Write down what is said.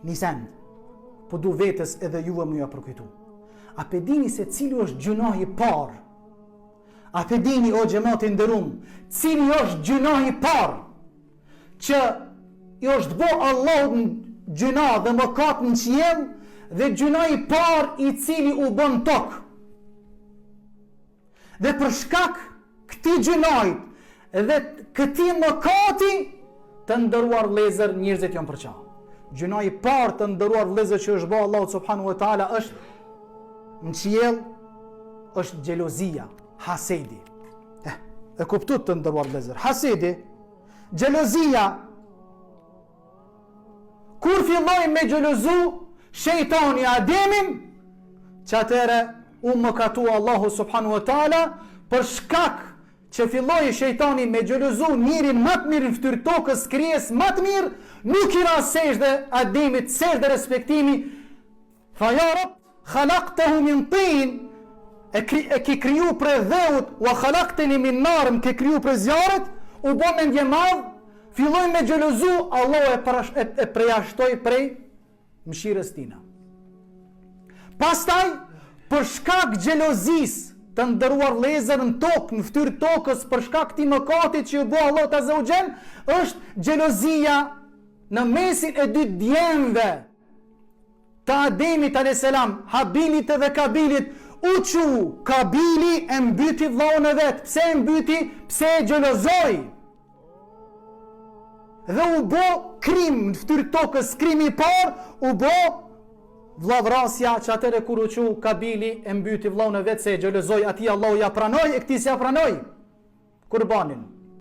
një send, po du vetës edhe juve më ja përkujtu. A pe dini se cili është gjunohi parë? A pe dini, o xhamati nderuam, cili është gjunohi parë që i është bo Allahu gjuna dhe mëkat në qiell, dhe gjunohi parë i cili u bën tokë? Dhe për shkak këtij gjunojit dhe këtij mëkati, të nderuar vëllezër, njerëzit janë përqa. Gjunoji i parë, të nderuar vëllezër, që është bë Allahu subhanahu wa taala është në qiell, është xhelozia, hasedi. E kuptut të nderuar vëllezër, hasedi, xhelozia. Kur filloi me xhelozu shejtani Ademin, që atëre u mëkatua Allahu subhanahu wa taala, për shkak që filloi shejtani me xhelozu njërin më të mirë në fytyrë tokës, krijes më të mirë, nuk i ra sejdë Ademit, sejdë respektimi. Fa ya Rabb, khalaqtahu min tin, e ki kriju për dheut, wa khalaqtani min nar, ke kriju për zjarrit, u bë mendje madh, filloi me xhelozu, Allahu e përjashtoi prej mëshirës tina. Pastaj, për shkak xhelozisë, të ndëruar vëllezër, në tokë, në fytyrë tokës, për shkak këtij mëkatit që u bë Allahu azza wa jall, është xhelozia në mesin e dy djemve të Ademit alayhis salam, Habilit dhe Kabilit. U çu Kabili e mbyti vllahun e vet. Pse e mbyti? Pse e xhelozoi? Dhe u bë krim në fytyrë tokës, krimi i parë u bë vllavrasja, që atëre kur u çu Kabili e mbyti vllahun e vet se e xhelozoi, atij Allahu ja pranoi, e këtij s'ja pranoi kurbanin.